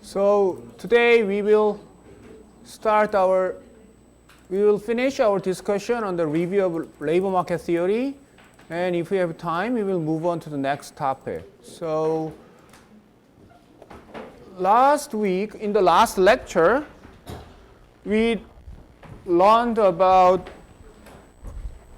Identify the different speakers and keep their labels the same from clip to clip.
Speaker 1: So today we will finish our discussion on the review of labor market theory, and if we have time, we will move on to the next topic. So last week, in the last lecture, we learned about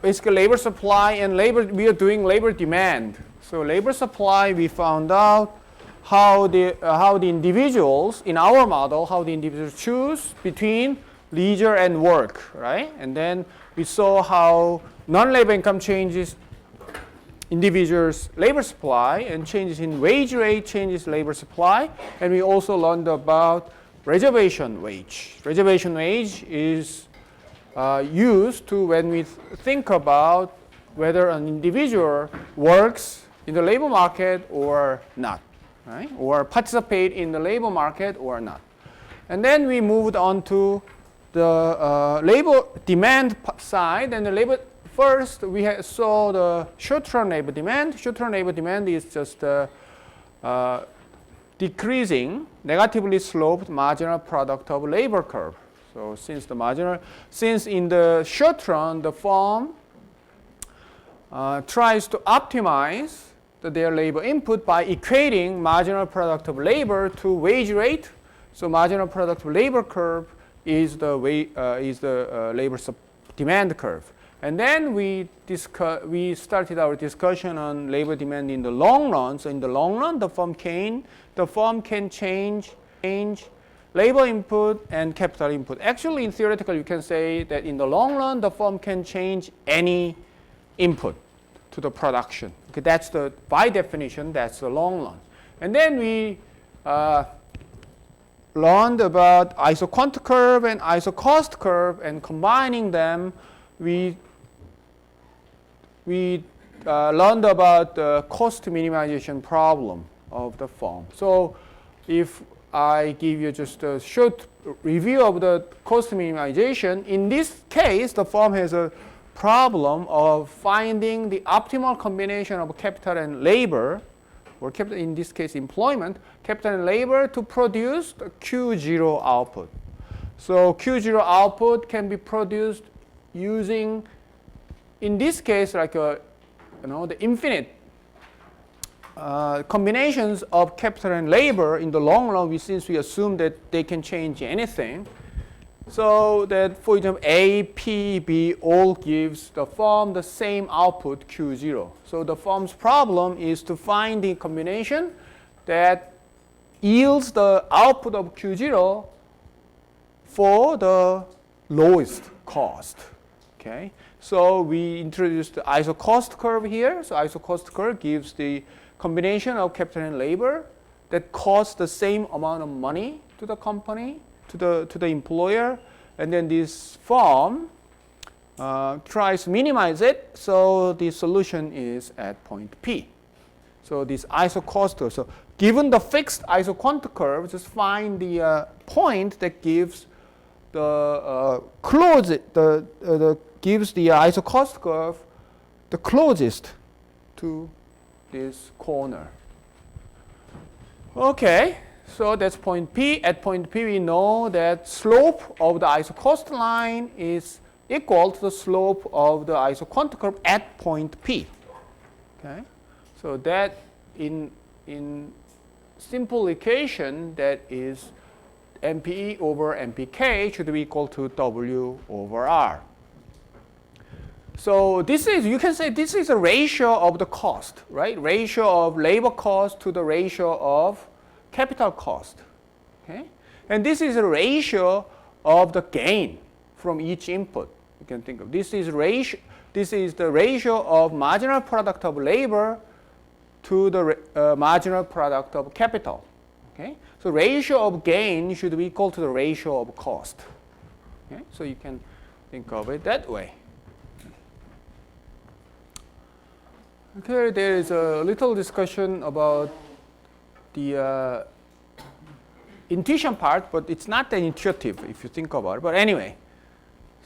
Speaker 1: basically labor supply and we are doing labor demand. So labor supply, we found out how the individuals in our model, how the individuals choose between leisure and work, right? And then we saw how non-labor income changes individuals' labor supply, and changes in wage rate changes labor supply. And we also learned about reservation wage. Reservation wage is used to when we think about whether an individual works in the labor market or not, right? Or participate in the labor market or not. And then we moved on to the labor demand side. And the labor first we saw the short-term labor demand. Short-term labor demand is just decreasing, negatively sloped marginal product of labor curve. So since in the short run, the firm tries to optimize their labor input by equating marginal product of labor to wage rate. So marginal product of labor curve is the labor demand curve. And then we started our discussion on labor demand in the long run. So in the long run, the firm can change labor input and capital input. Actually, in theoretical, you can say that in the long run, the firm can change any input to the production. Okay, by definition, that's the long run. And then we learned about isoquant curve and isocost curve, and combining them, we learned about the cost minimization problem of the firm. So if I give you just a short review of the cost minimization, in this case, the firm has a problem of finding the optimal combination of capital and labor, or capital, in this case employment, capital and labor to produce the Q0 output. So Q0 output can be produced using, in this case, like the infinite combinations of capital and labor. In the long run, since we assume that they can change anything, so that, for example, A, P, B all gives the firm the same output, Q0. So the firm's problem is to find the combination that yields the output of Q0 for the lowest cost. Okay, so we introduced the isocost curve here. So isocost curve gives the combination of capital and labor that costs the same amount of money to the company, to the employer, and then this firm tries to minimize it. So the solution is at point P. So this isocost curve. So given the fixed isoquant curve, just find the point that gives the gives the isocost curve the closest to this corner. Okay, so that's point P. At point P, we know that slope of the isocost line is equal to the slope of the isoquant curve at point P. Okay, so that in simple equation, that is MPE over MPK should be equal to W over R. So you can say this is a ratio of the cost, right? Ratio of labor cost to the ratio of capital cost. Okay? And this is a ratio of the gain from each input. You can think of this is the ratio of marginal product of labor to the marginal product of capital. Okay? So ratio of gain should be equal to the ratio of cost. Okay? So you can think of it that way. Okay, there is a little discussion about the intuition part, but it's not that intuitive if you think about it. But anyway,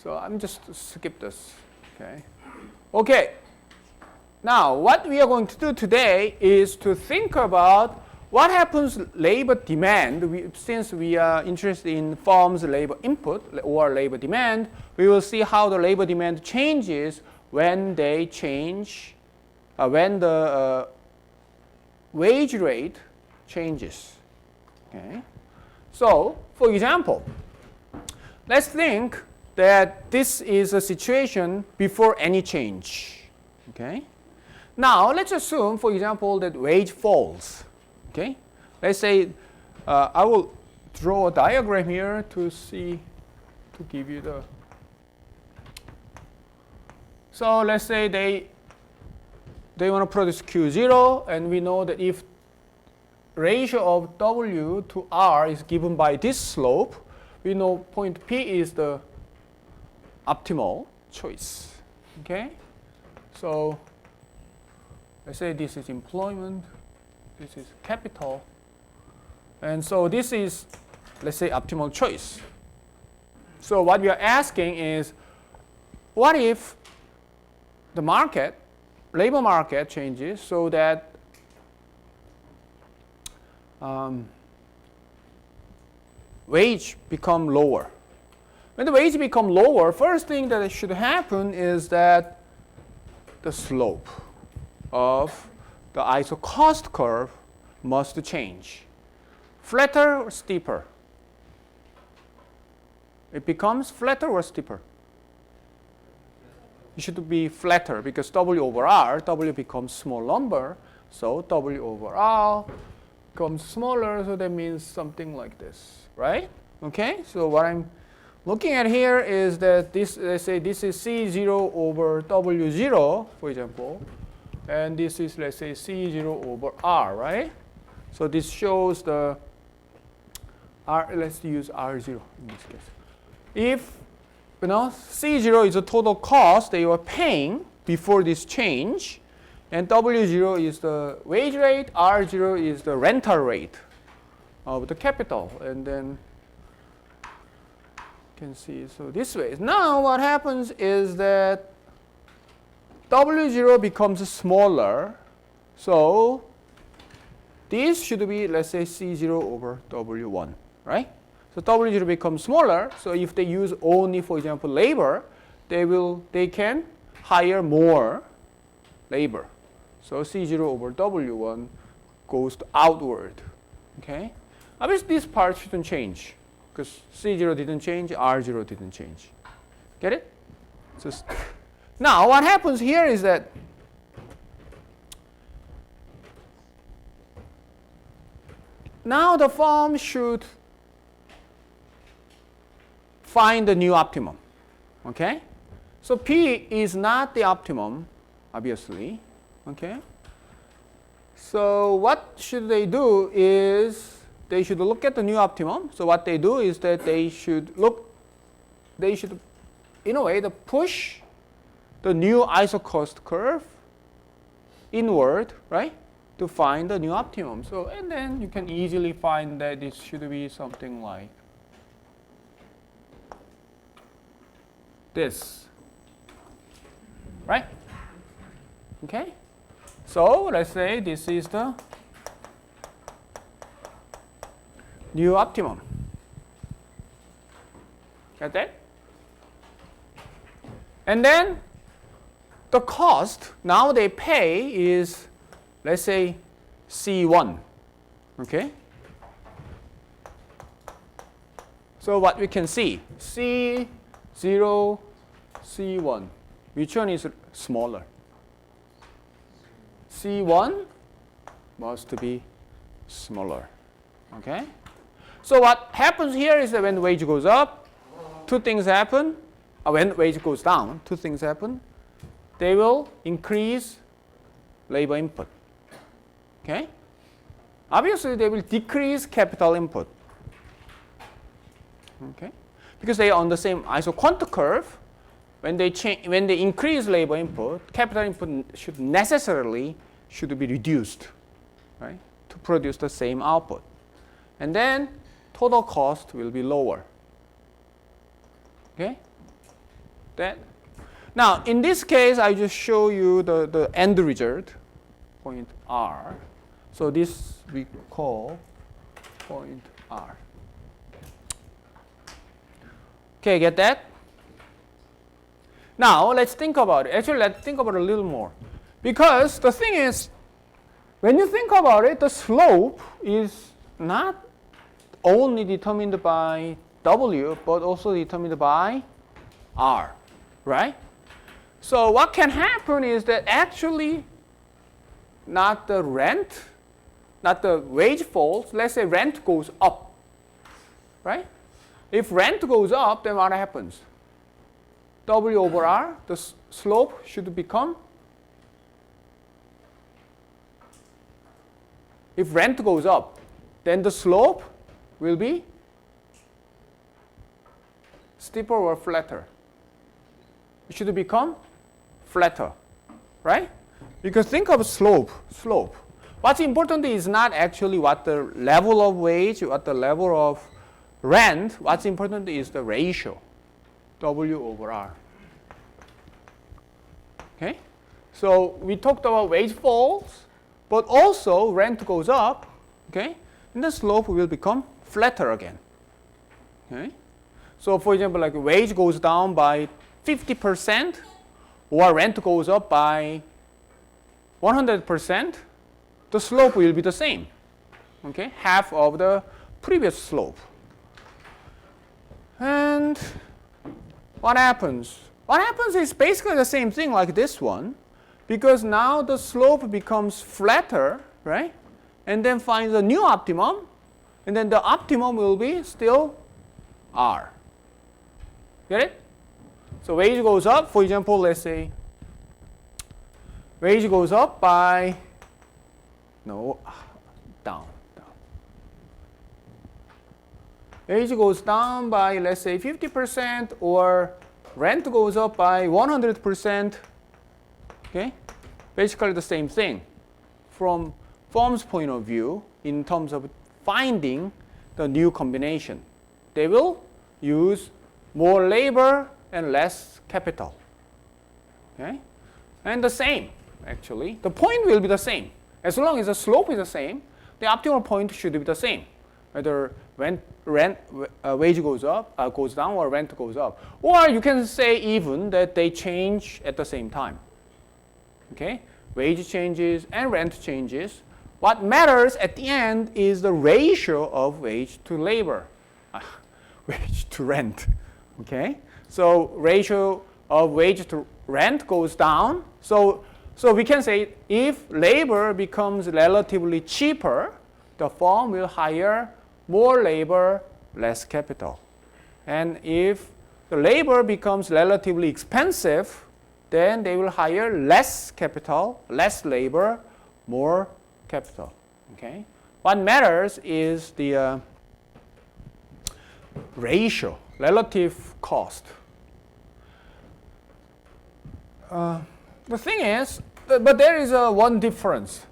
Speaker 1: so I'm just skip this. Okay. Now, what we are going to do today is to think about what happens labor demand, since we are interested in firms' labor input or labor demand, we will see how the labor demand changes when they change, when the wage rate changes. Okay? So, for example, let's think that this is a situation before any change. Okay? Now, let's assume, for example, that wage falls. Okay? Let's say, I will draw a diagram here to see, to give you the. So let's say they want to produce Q0, and we know that if ratio of W to R is given by this slope, we know point P is the optimal choice. Okay? So let's say this is employment, this is capital, and so this is, let's say, optimal choice. So what we are asking is, what if the market, labor market changes so that wage become lower? When the wage become lower, first thing that should happen is that the slope of the ISO cost curve must change. Flatter or steeper? It becomes flatter or steeper? It should be flatter because W over R, W becomes small number, so W over R becomes smaller, so that means something like this, right? Okay, so what I'm looking at here is that this, let's say this is C0 over W0, for example, and this is, let's say, C0 over R, right? So this shows the R, let's use R0 in this case. If C0 is the total cost that you are paying before this change, and W0 is the wage rate, R0 is the rental rate of the capital, and then you can see so this way. Now what happens is that W0 becomes smaller, so this should be, let's say, C0 over W1, right? So W0 becomes smaller, so if they use only, for example, labor, they can hire more labor. So C0 over W1 goes outward, okay? Obviously this part shouldn't change because C0 didn't change, R0 didn't change. Get it? So now what happens here is that now the firm should find the new optimum, okay? So P is not the optimum, obviously, okay? So what should they do is they should look at the new optimum. So what they do is that they should in a way push the new ISO cost curve inward, right, to find the new optimum. So and then you can easily find that it should be something like this, right? Okay, so let's say this is the new optimum. Got that? And then the cost now they pay is, let's say, C1. Okay? So what we can see, C0, C1, which one is smaller? C1 must be smaller. Okay? So what happens here is that when the wage goes up, two things happen. When the wage goes down, two things happen. They will increase labor input. Okay? Obviously, they will decrease capital input. Okay? Because they are on the same iso-quant curve. When they increase labor input, capital input should necessarily be reduced, right, to produce the same output. And then total cost will be lower. Okay? That. Now, in this case, I just show you the end result, point R. So this we call point R. Okay, get that? Now let's think about it. Actually, let's think about it a little more. Because the thing is, when you think about it, the slope is not only determined by W, but also determined by R, right? So what can happen is that actually not the rent, not the wage falls. Let's say rent goes up, right? If rent goes up, then what happens? W over R, the slope should become, if rent goes up, then the slope will be steeper or flatter. It should become flatter, right? Because think of slope. What's important is not actually what the level of wage, what the level of rent. What's important is the ratio, W over R. Okay? So we talked about wage falls, but also rent goes up, okay? And the slope will become flatter again. Okay? So for example, like wage goes down by 50% or rent goes up by 100%, the slope will be the same. Okay? Half of the previous slope. And what happens? What happens is basically the same thing like this one, because now the slope becomes flatter, right? And then finds a new optimum, and then the optimum will be still R. Get it? So wage goes up, for example, let's say wage goes up by, down. Wage goes down by, let's say, 50%, or rent goes up by 100%. Okay? Basically the same thing. From firm's point of view, in terms of finding the new combination, they will use more labor and less capital. Okay? And the same, actually. The point will be the same. As long as the slope is the same, the optimal point should be the same. Whether wage goes down, or rent goes up. Or you can say even that they change at the same time. Okay? Wage changes and rent changes. What matters at the end is the ratio of wage to labor, wage to rent. Okay? So ratio of wage to rent goes down. So we can say if labor becomes relatively cheaper, the firm will hire more labor, less capital. And if the labor becomes relatively expensive, then they will hire less capital, less labor, more capital. Okay? What matters is the ratio, relative cost. The thing is, but there is one difference.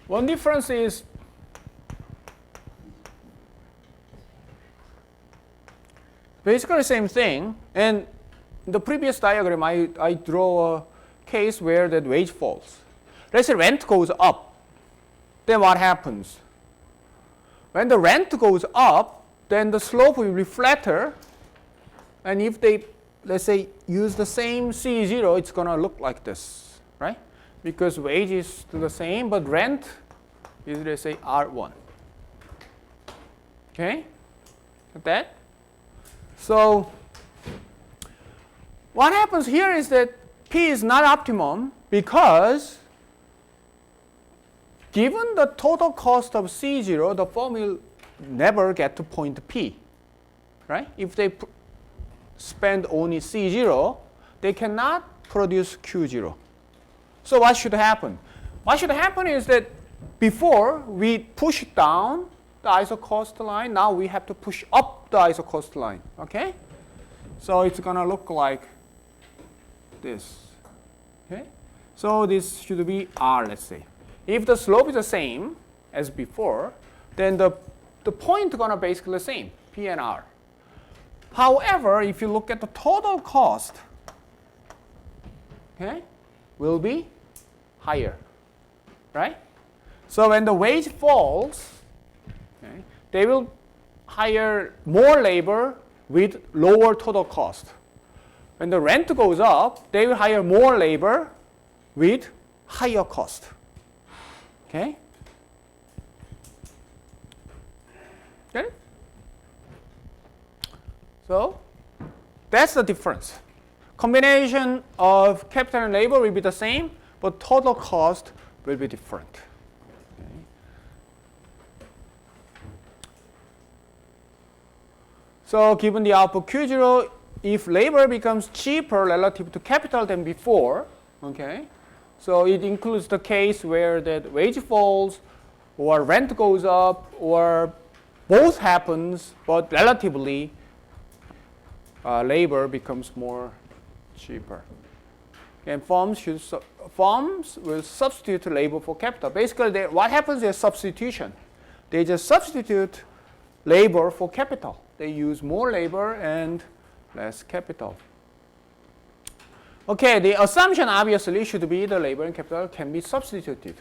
Speaker 1: One difference is basically the same thing. And in the previous diagram, I draw a case where that wage falls. Let's say rent goes up. Then what happens? When the rent goes up, then the slope will be flatter. And if they, let's say, use the same C0, it's going to look like this, right? Because wage is still the same, but rent is, let's say, R1. Okay? Like that? So what happens here is that P is not optimum because given the total cost of C0, the firm will never get to point P. Right? If they spend only C0, they cannot produce Q0. So what should happen? What should happen is that before we push down the isocost line, now we have to push up the isocost line. Okay? So it's going to look like this. Okay? So this should be R, let's say. If the slope is the same as before, then the point is going to basically the same, P and R. However, if you look at the total cost, okay, will be higher, right? So when the wage falls, okay, they will hire more labor with lower total cost. When the rent goes up, they will hire more labor with higher cost. Okay? Okay? So that's the difference. Combination of capital and labor will be the same, but total cost will be different. Okay. So given the output Q0, if labor becomes cheaper relative to capital than before, okay, so it includes the case where that wage falls or rent goes up or both happens, but relatively labor becomes more cheaper. And firms will substitute labor for capital. Basically, what happens is substitution. They just substitute labor for capital. They use more labor and less capital. Okay, the assumption obviously should be the labor and capital can be substituted.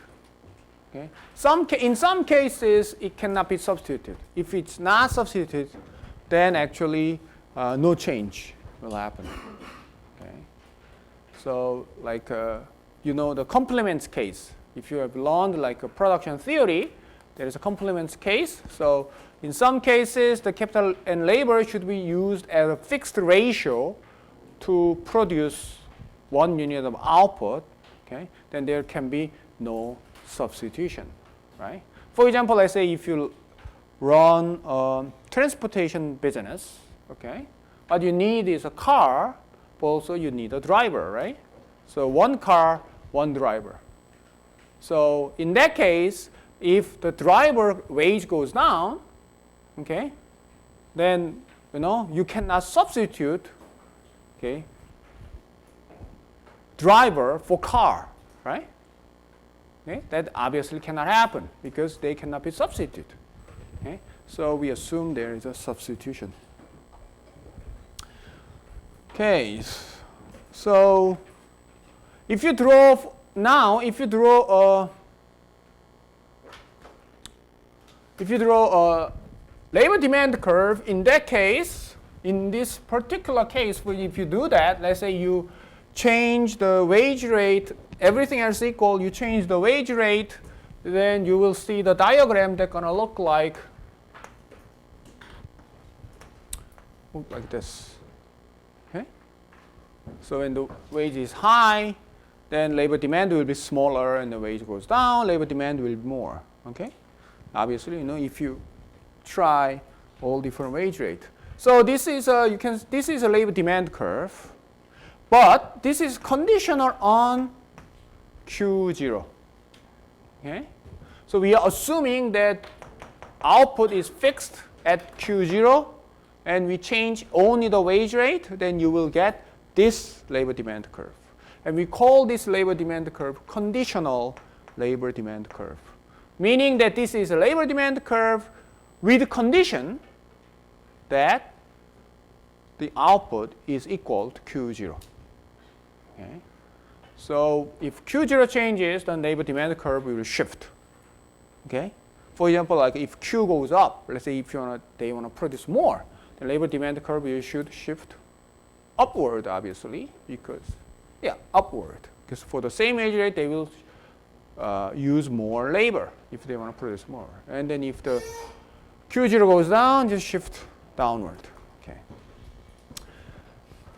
Speaker 1: Okay, in some cases it cannot be substituted. If it's not substituted, then actually no change will happen. Okay, so like you know the complements case. If you have learned like a production theory, there is a complements case. So in some cases, the capital and labor should be used as a fixed ratio to produce 1 unit of output. Okay, then there can be no substitution, right? For example, let's say if you run a transportation business, okay, what you need is a car, but also you need a driver, right? So one car, one driver. So in that case, if the driver wage goes down, okay, then you cannot substitute, okay, driver for car, right? Okay, that obviously cannot happen because they cannot be substituted. Okay, so we assume there is a substitution. Okay, so if you draw a labor demand curve, in that case, in this particular case, if you do that, let's say you change the wage rate, everything else equal, you change the wage rate, then you will see the diagram that's going to look like this. Okay? So when the wage is high, then labor demand will be smaller, and the wage goes down, labor demand will be more. Okay? Obviously, if you try all different wage rate. So this is a labor demand curve, but this is conditional on Q0. Okay? So we are assuming that output is fixed at Q0, and we change only the wage rate, then you will get this labor demand curve. And we call this labor demand curve conditional labor demand curve, meaning that this is a labor demand curve with the condition that the output is equal to Q0. Okay? So if Q0 changes, then labor demand curve will shift. Okay? For example, like if Q goes up, let's say if they want to produce more, the labor demand curve should shift upward, obviously, because upward. Because for the same wage rate, they will use more labor if they want to produce more. And then if the Q0 goes down, just shift downward. Okay.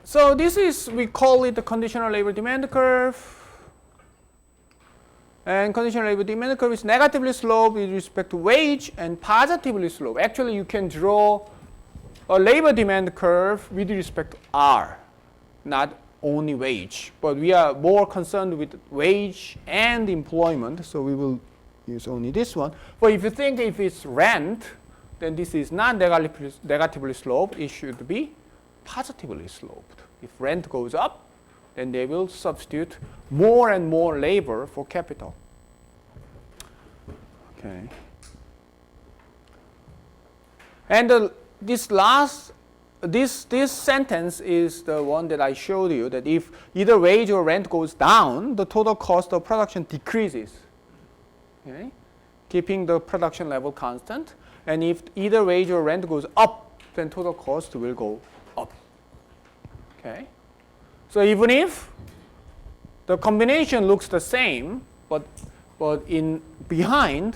Speaker 1: So this is, we call it the conditional labor demand curve. And conditional labor demand curve is negatively sloped with respect to wage and positively sloped. Actually, you can draw a labor demand curve with respect to R, not only wage. But we are more concerned with wage and employment, so we will use only this one. But if you think if it's rent, then this is not negatively sloped. It should be positively sloped. If rent goes up, then they will substitute more and more labor for capital. Okay. And this sentence is the one that I showed you, that if either wage or rent goes down, the total cost of production decreases. Okay? Keeping the production level constant. And if either wage or rent goes up, then total cost will go up. Okay? So even if the combination looks the same, but behind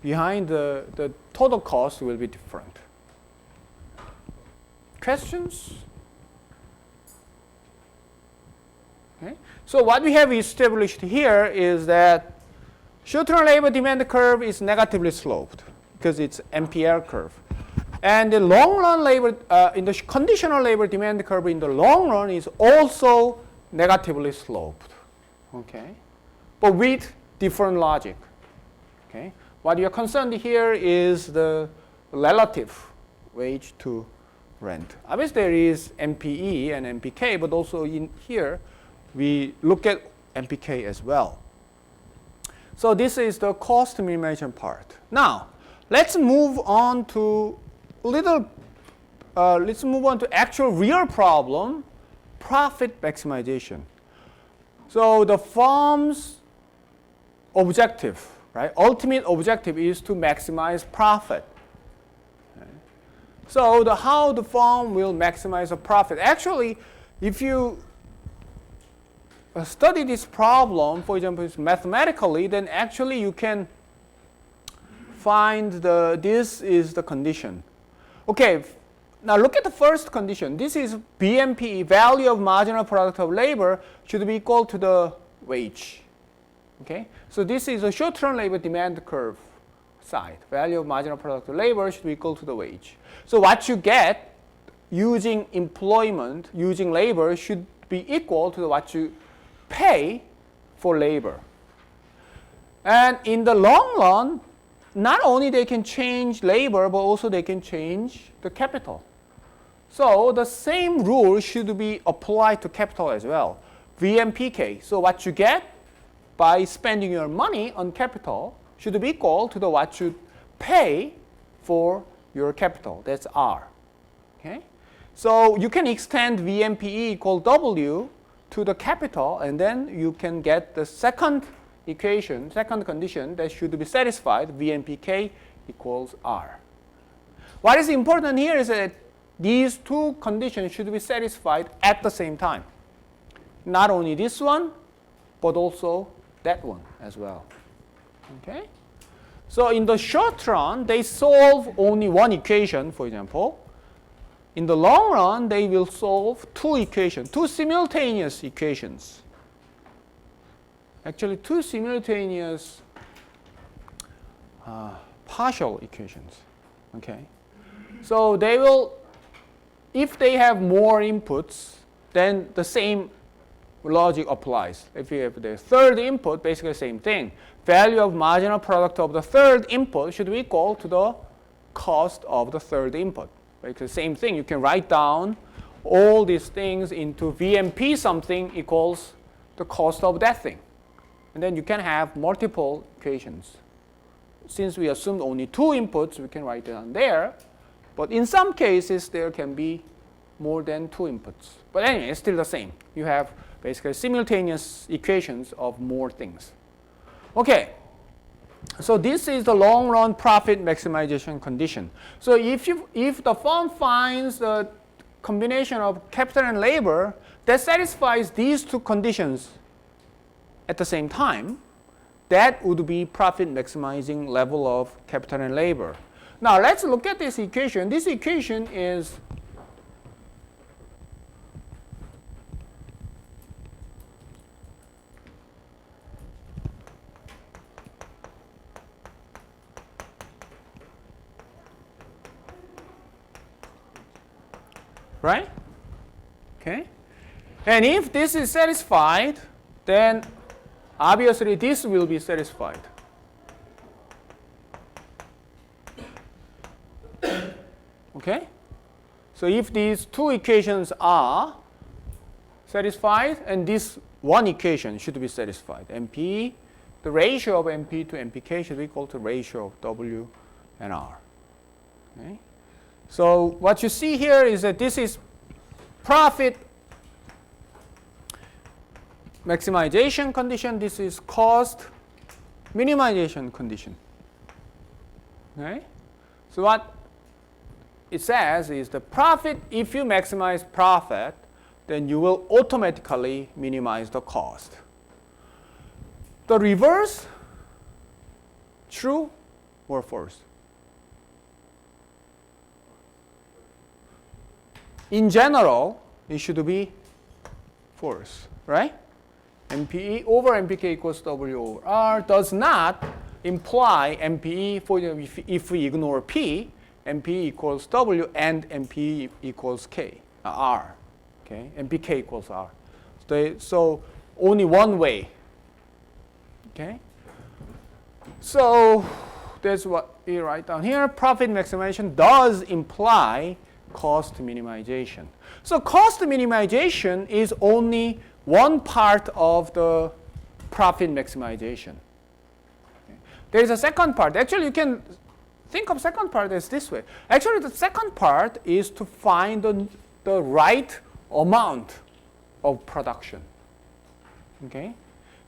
Speaker 1: the total cost will be different. Questions? Okay. So what we have established here is that short-term labor demand curve is negatively sloped because it's MPL curve. And the long-run labor, in the conditional labor demand curve in the long run is also negatively sloped. Okay? But with different logic. Okay? What you're concerned here is the relative wage to rent. Obviously, there is MPE and MPK, but also in here, we look at MPK as well. So this is the cost minimization part. Now, let's move on to actual real problem, profit maximization. So the firm's objective, right? Ultimate objective is to maximize profit. Okay. So how the firm will maximize the profit? Actually, if you study this problem, for example, mathematically, then actually you can find this is the condition. Okay, now look at the first condition. This is BMP, value of marginal product of labor, should be equal to the wage. Okay, so this is a short-term labor demand curve side. Value of marginal product of labor should be equal to the wage. So what you get using employment, using labor, should be equal to what you pay for labor. And in the long run, not only they can change labor, but also they can change the capital. So the same rule should be applied to capital as well. VMPK. So what you get by spending your money on capital should be equal to what you pay for your capital. That's R. Okay? So you can extend VMPE equal W to the capital, and then you can get the second equation, second condition that should be satisfied, VMPK equals R. What is important here is that these two conditions should be satisfied at the same time. Not only this one, but also that one as well. Okay? So in the short run, they solve only one equation, for example. In the long run, they will solve two equations, two simultaneous equations. Actually, two simultaneous partial equations. Okay, so they will, if they have more inputs, then the same logic applies. If you have the third input, basically the same thing. Value of marginal product of the third input should be equal to the cost of the third input. Because same thing, you can write down all these things into VMP something equals the cost of that thing. And then you can have multiple equations. Since we assumed only two inputs, we can write it down there. But in some cases, there can be more than two inputs. But anyway, it's still the same. You have basically simultaneous equations of more things. Okay. So this is the long-run profit maximization condition. So if the firm finds the combination of capital and labor that satisfies these two conditions at the same time, that would be profit maximizing level of capital and labor. Now let's look at this equation. This equation is right? Okay. And if this is satisfied, then obviously this will be satisfied. Okay? So if these two equations are satisfied, and this one equation should be satisfied, MP, the ratio of MP to MPK should be equal to ratio of W and R. Okay? So what you see here is that this is profit maximization condition. This is cost minimization condition. Okay? So what it says is the profit, if you maximize profit, then you will automatically minimize the cost. The reverse, true or false? In general, it should be false, right? MPE over MPK equals W over R does not imply MPE, for if we ignore P, MPE equals W and MPE equals K, R. Okay, MPK equals R. So only one way. Okay. So that's what we write down here. Profit maximization does imply cost minimization. So cost minimization is only one part of the profit maximization. Okay. There is a second part. Actually, you can think of second part as this way. Actually, the second part is to find the right amount of production. Okay?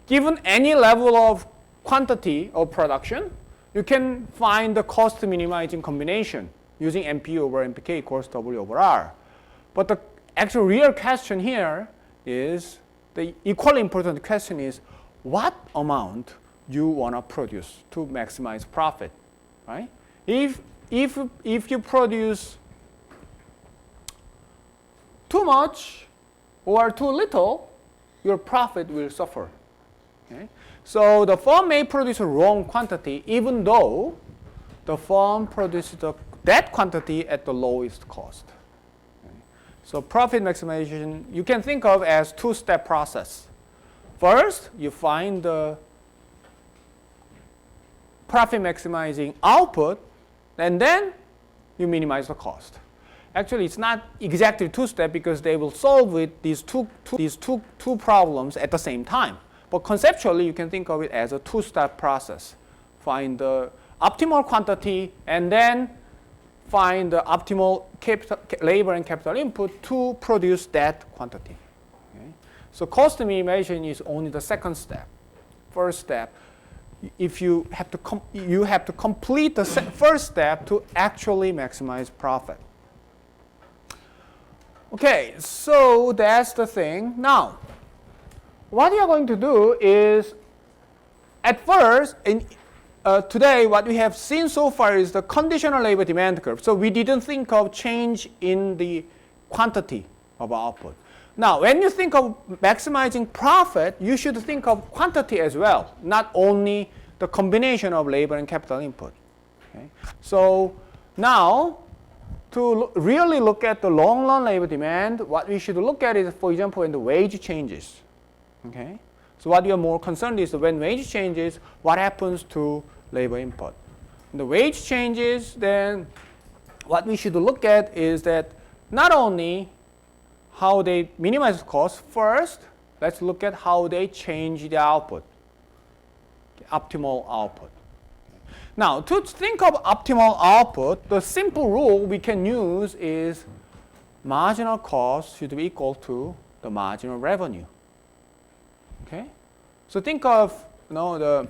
Speaker 1: Given any level of quantity of production, you can find the cost minimizing combination using MP over MPK equals W over R. But the actual real question here is, the equally important question is, what amount you want to produce to maximize profit, right? If you produce too much or too little, your profit will suffer. Okay? So the firm may produce a wrong quantity even though the firm produces that quantity at the lowest cost. Okay? So profit maximization you can think of as two-step process. First, you find the profit maximizing output, and then you minimize the cost. Actually, it's not exactly two-step because they will solve these two problems at the same time. But conceptually, you can think of it as a two-step process. Find the optimal quantity and then find the optimal labor and capital input to produce that quantity. Okay? So cost minimization is only the second step. First step, if you have to complete the first step to actually maximize profit. Okay, so that's the thing. Now, what we are going to do is, at first, today what we have seen so far is the conditional labor demand curve. So we didn't think of change in the quantity of output. Now, when you think of maximizing profit, you should think of quantity as well, not only the combination of labor and capital input. Okay? So now, to really look at the long-run labor demand, what we should look at is, for example, when the wage changes. Okay? So what we are more concerned is when wage changes, what happens to labor input. When the wage changes, then what we should look at is that not only how they minimize cost. First, let's look at how they change the output, optimal output. Now, to think of optimal output, the simple rule we can use is marginal cost should be equal to the marginal revenue. Okay? So think of the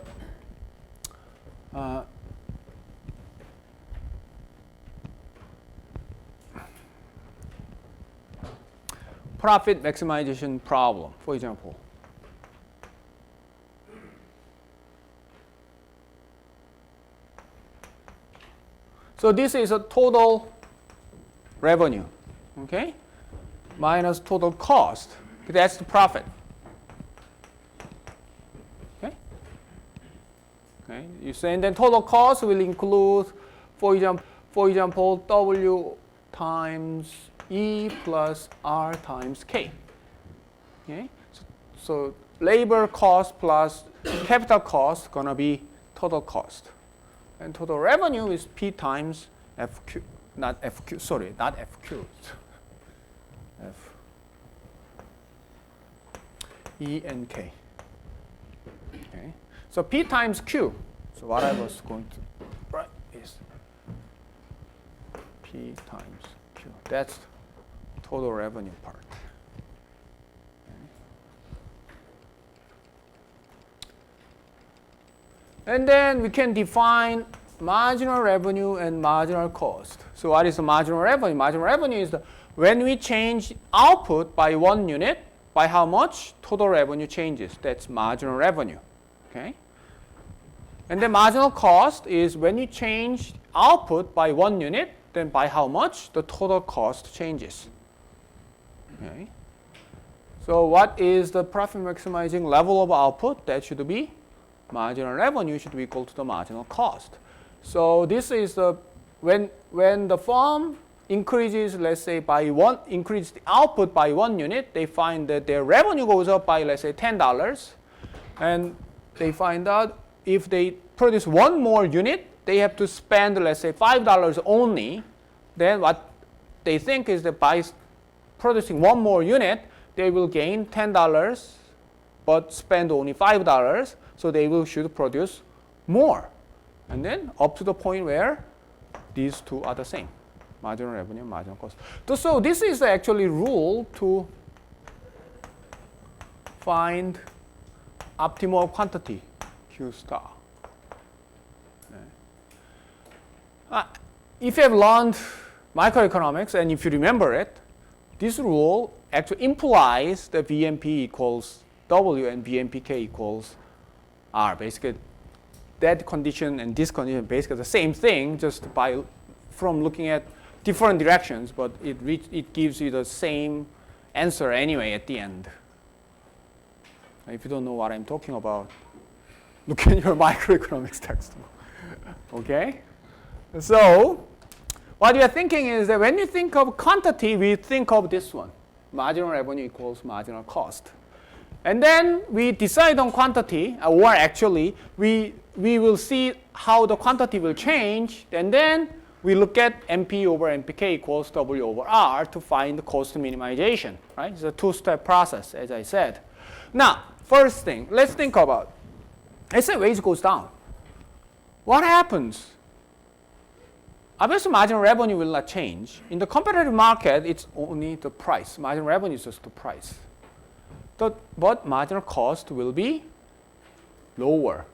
Speaker 1: profit maximization problem, for example. So this is a total revenue, okay, minus total cost. That's the profit. Okay. Okay. You say, and then total cost will include, for example, W times E plus R times K. Okay. So labor cost plus capital cost gonna be total cost. And total revenue is P times FQ, not FQ, sorry, not FQ. F, E, and K. Okay. So P times Q. So what I was going to write is P times Q. That's total revenue part. And then we can define marginal revenue and marginal cost. So what is the marginal revenue? Marginal revenue is when we change output by 1 unit, by how much total revenue changes. That's marginal revenue. Okay? And the marginal cost is when you change output by 1 unit, then by how much the total cost changes. Okay? So what is the profit maximizing level of output? That should be marginal revenue should be equal to the marginal cost. So this is the when the firm increases, let's say increase the output by 1 unit, they find that their revenue goes up by, let's say, $10, and they find out if they produce 1 more unit, they have to spend, let's say, $5 only. Then what they think is that by producing 1 more unit, they will gain $10, but spend only $5. So they should produce more. And then up to the point where these two are the same. Marginal revenue, marginal cost. So this is actually rule to find optimal quantity, Q star. If you have learned microeconomics and if you remember it, this rule actually implies that VMP equals W and VMPK equals R. Basically, that condition and this condition are basically the same thing, just from looking at different directions, but it gives you the same answer anyway at the end. If you don't know what I'm talking about, look at your microeconomics textbook. Okay? So, what we are thinking is that when you think of quantity, we think of this one. Marginal revenue equals marginal cost. And then we decide on quantity, or actually, we will see how the quantity will change, and then we look at MP over MPK equals W over R to find the cost minimization, right? It's a two-step process, as I said. Now, first thing, let's think about, let's say wage goes down. What happens? Obviously, marginal revenue will not change. In the competitive market, it's only the price. Marginal revenue is just the price. But marginal cost will be lower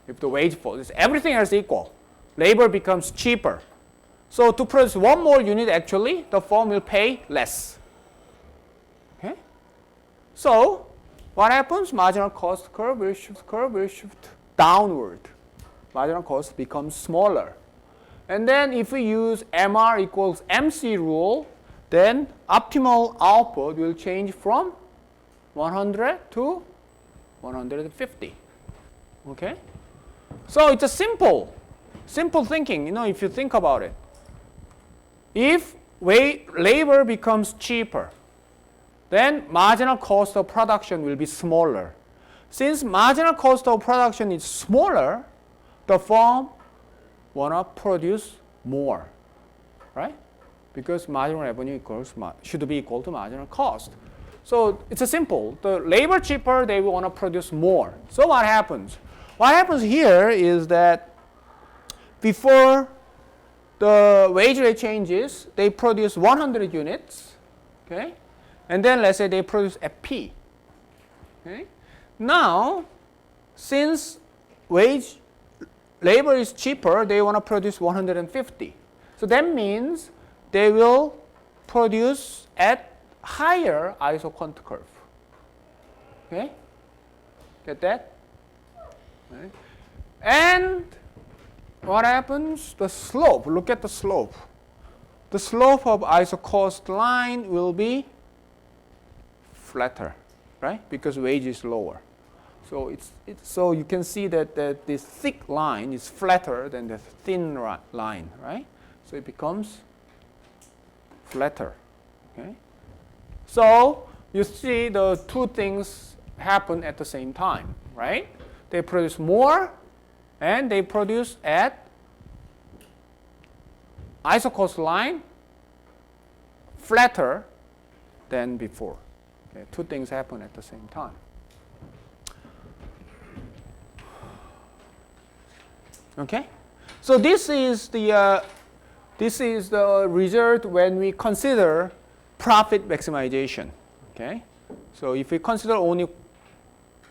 Speaker 1: if the wage falls. Everything else equal. Labor becomes cheaper. So to produce 1 more unit, actually, the firm will pay less. Okay? So what happens? Marginal cost curve will shift downward. Marginal cost becomes smaller. And then if we use MR equals MC rule, then optimal output will change from 100 to 150. Okay? So it's a simple thinking, if you think about it. If labor becomes cheaper, then marginal cost of production will be smaller. Since marginal cost of production is smaller, the firm wanna produce more, right? Because marginal revenue should be equal to marginal cost. So it's a simple. The labor cheaper, they will want to produce more. So what happens? What happens here is that before the wage rate changes, they produce 100 units, okay? And then let's say they produce at P. Okay? Now, since labor is cheaper, they want to produce 150. So that means they will produce at higher isoquant curve. Okay? Get that? Right. And what happens? The slope. Look at the slope. The slope of isocost line will be flatter, right? Because wage is lower. So so you can see that this thick line is flatter than the thin line, right? So it becomes flatter. Okay? So you see the two things happen at the same time, right? They produce more and they produce at isocost line flatter than before. Okay, two things happen at the same time. Okay, so this is the result when we consider profit maximization. Okay, so if we consider only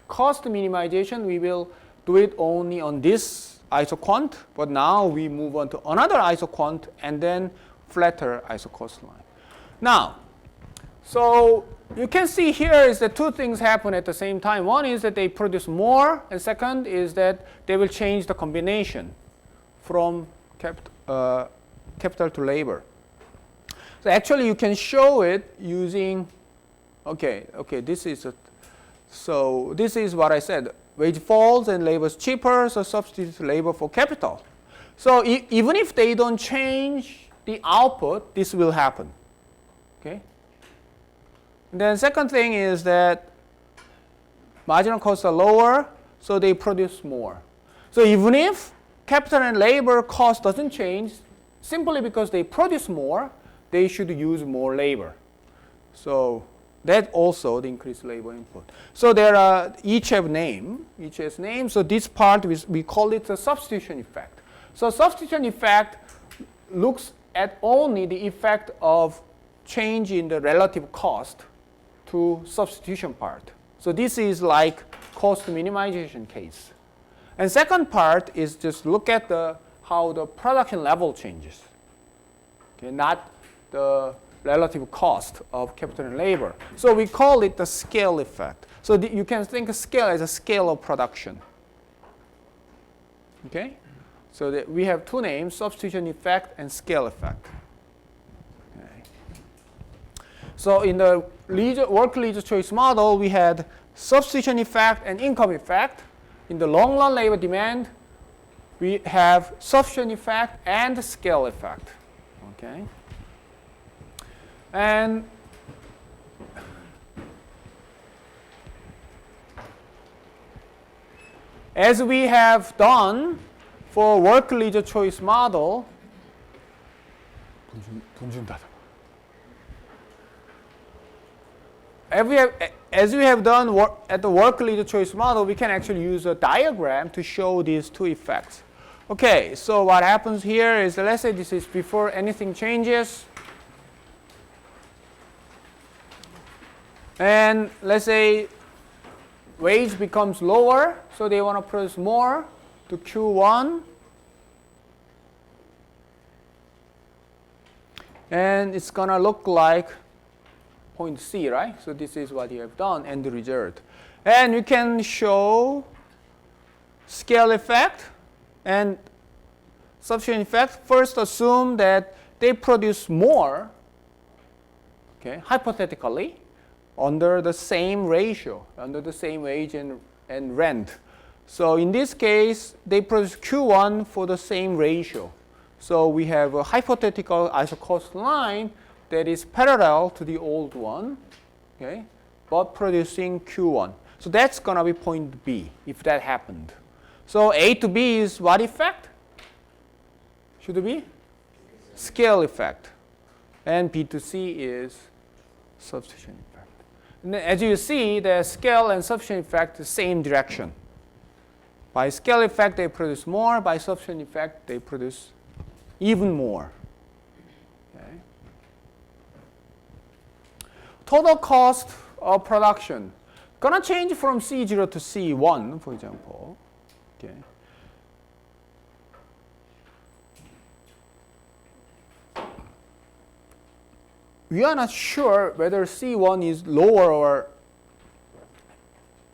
Speaker 1: cost minimization, we will do it only on this isoquant, but now we move on to another isoquant and then flatter isocost line. Now, so you can see here is that two things happen at the same time. One is that they produce more, and second is that they will change the combination from capital to labor. So actually you can show it using, this is what I said. Wage falls and labor is cheaper, so substitute labor for capital. So even if they don't change the output, this will happen. Okay. And then second thing is that marginal costs are lower, so they produce more. So even if capital and labor cost doesn't change, simply because they produce more, they should use more labor. So that also the increased labor input. So there are each has name. So this part we call it the substitution effect. So substitution effect looks at only the effect of change in the relative cost to substitution part. So this is like cost minimization case. And second part is just look at how the production level changes. Okay, not the relative cost of capital and labor. So we call it the scale effect. So you can think of scale as a scale of production. Okay? So that we have two names, substitution effect and scale effect. So in the work leisure choice model, we had substitution effect and income effect. In the long run labor demand, we have substitution effect and scale effect. Okay. And as we have done for work leisure choice model, as we have done at the work leader choice model, we can actually use a diagram to show these two effects. Okay, so what happens here is, let's say this is before anything changes. And let's say wage becomes lower, so they want to produce more to Q1. And it's going to look like point C, right? So this is what you have done and the result. And you can show scale effect and substitution effect. First assume that they produce more, okay, hypothetically, under the same ratio, under the same wage and rent. So in this case, they produce Q1 for the same ratio. So we have a hypothetical isocost line that is parallel to the old one, okay, but producing Q1. So that's going to be point B, if that happened. So A to B is what effect? Should it be? Scale effect. And B to C is substitution effect. And then as you see, the scale and substitution effect the same direction. By scale effect, they produce more. By substitution effect, they produce even more. Total cost of production gonna change from C0 to C1, for example. Okay. We are not sure whether C1 is lower or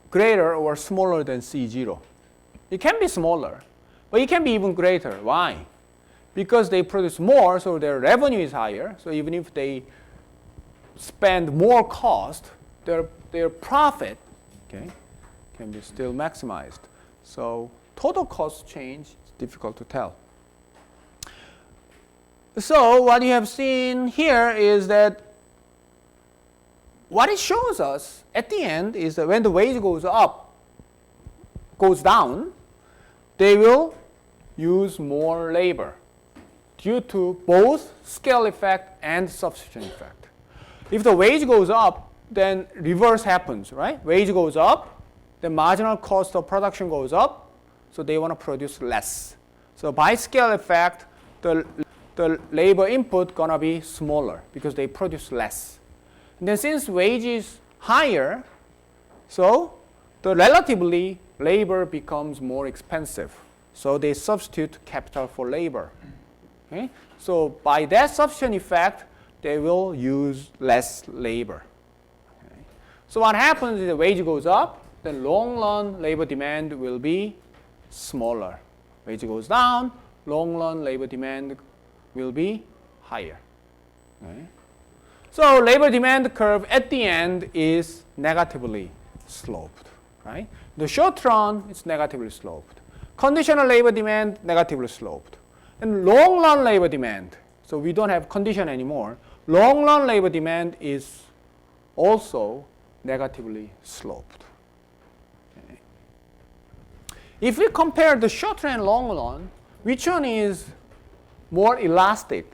Speaker 1: greater or smaller than C0. It can be smaller, but it can be even greater. Why? Because they produce more, so their revenue is higher. So even if they spend more cost, their profit, okay, can be still maximized. So total cost change is difficult to tell. So what you have seen here is that what it shows us at the end is that when the wage goes down, they will use more labor due to both scale effect and substitution effect. If the wage goes up, then reverse happens, right? Wage goes up, the marginal cost of production goes up, so they want to produce less. So by scale effect, the labor input gonna be smaller because they produce less. And then since wage is higher, so the relatively labor becomes more expensive. So they substitute capital for labor. Okay? So by that substitution effect, they will use less labor. Okay? So what happens is the wage goes up, then long run labor demand will be smaller. Wage goes down, long run labor demand will be higher. Okay? So labor demand curve at the end is negatively sloped. Right? The short run is negatively sloped. Conditional labor demand negatively sloped. And long run labor demand, so we don't have condition anymore. Long run labor demand is also negatively sloped. Okay. If we compare the short run and long run, which one is more elastic?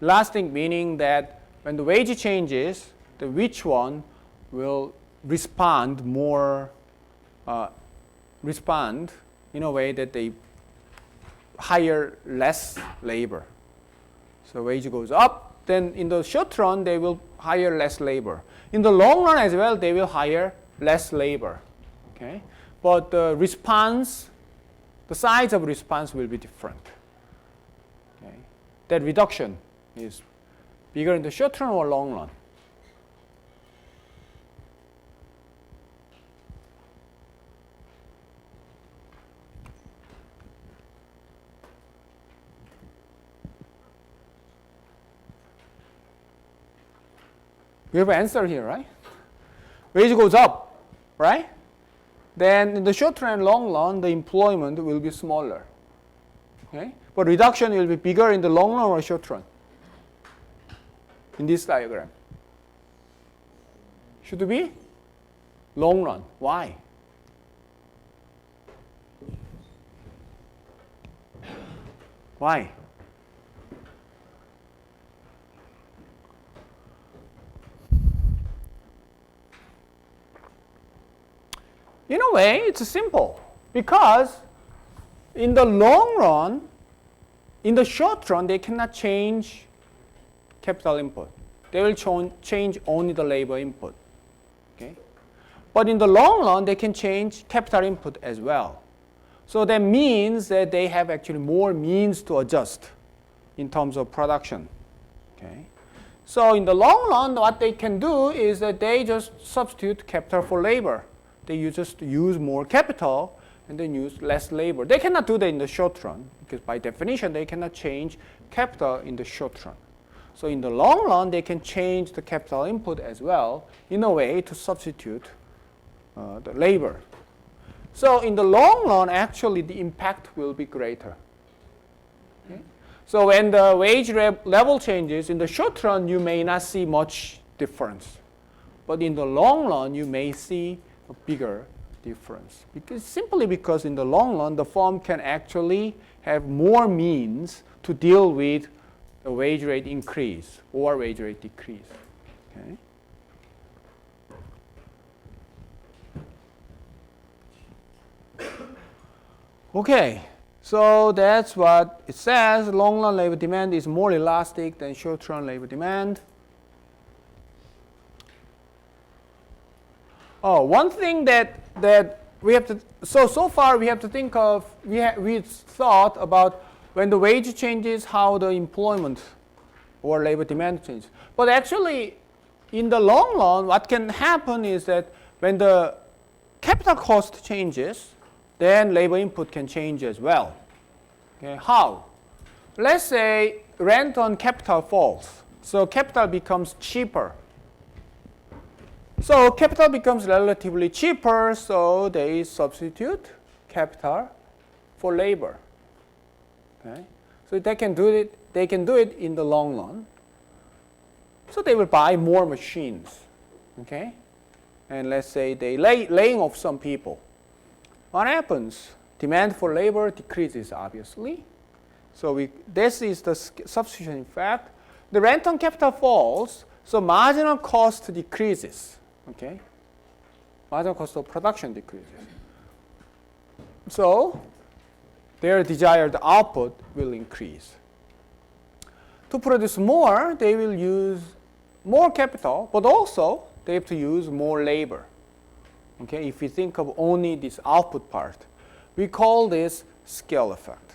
Speaker 1: Elastic meaning that when the wage changes, which one will respond more, respond in a way that they hire less labor. So wage goes up, then in the short run they will hire less labor. In the long run as well, they will hire less labor. Okay? But the response, the size of response will be different. Okay? That reduction is bigger in the short run or long run. We have an answer here, right? Wage goes up, right? Then in the short run and long run, the employment will be smaller. Okay? But reduction will be bigger in the long run or short run. In this diagram. Should be long run. Why? Why? In a way, it's simple. Because in the long run, in the short run, they cannot change capital input. They will change only the labor input. Okay? But in the long run, they can change capital input as well. So that means that they have actually more means to adjust in terms of production. Okay? So in the long run, what they can do is that they just substitute capital for labor. They just use more capital and then use less labor. They cannot do that in the short run because by definition they cannot change capital in the short run. So in the long run they can change the capital input as well in a way to substitute the labor. So in the long run actually the impact will be greater. Okay? So when the wage level changes in the short run you may not see much difference. But in the long run you may see a bigger difference. Simply because in the long run, the firm can actually have more means to deal with the wage rate increase or wage rate decrease. Okay? Okay, so that's what it says. Long run labor demand is more elastic than short run labor demand. Oh, one thing that we have to, so far we have to think of, we thought about when the wage changes, how the employment or labor demand changes. But actually, in the long run, what can happen is that when the capital cost changes, then labor input can change as well. Okay, how? Let's say rent on capital falls, so capital becomes cheaper. So capital becomes relatively cheaper, so they substitute capital for labor. Okay? So they can do it. They can do it in the long run. So they will buy more machines. Okay? And let's say they laying off some people. What happens? Demand for labor decreases, obviously. So this is the substitution effect. The rent on capital falls, so marginal cost decreases. Okay, marginal cost of production decreases. So their desired output will increase. To produce more, they will use more capital, but also they have to use more labor. Okay, if we think of only this output part, we call this scale effect.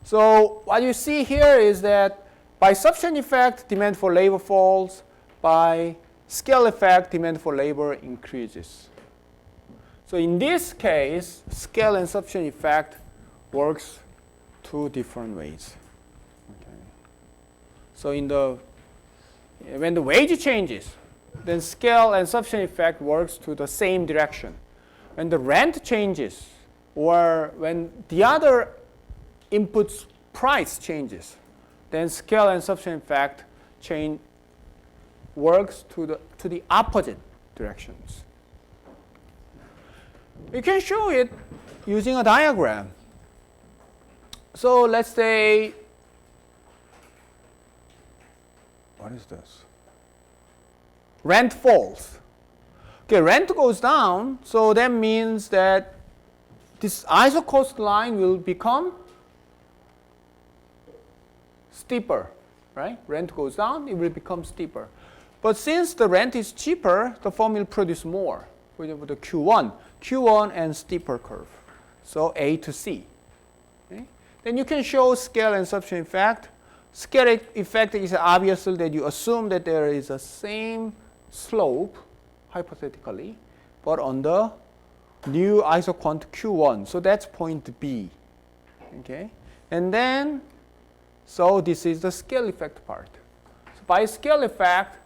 Speaker 1: So what you see here is that by substitution effect, demand for labor falls. By scale effect, demand for labor increases. So in this case, scale and substitution effect works two different ways. Okay. So when the wage changes, then scale and substitution effect works to the same direction. When the rent changes, or when the other input's price changes, then scale and substitution effect works to the opposite directions. You can show it using a diagram. So let's say, what is this? Rent falls. Okay, rent goes down, so that means that this isocost line will become steeper, right? Rent goes down, it will become steeper. But since the rent is cheaper, the firm will produce more. For example, the Q1 and steeper curve. So A to C. Okay? Then you can show scale and substitution effect. Scale effect is obviously that you assume that there is a same slope, hypothetically, but on the new isoquant Q1. So that's point B. Okay? And then, so this is the scale effect part. So by scale effect,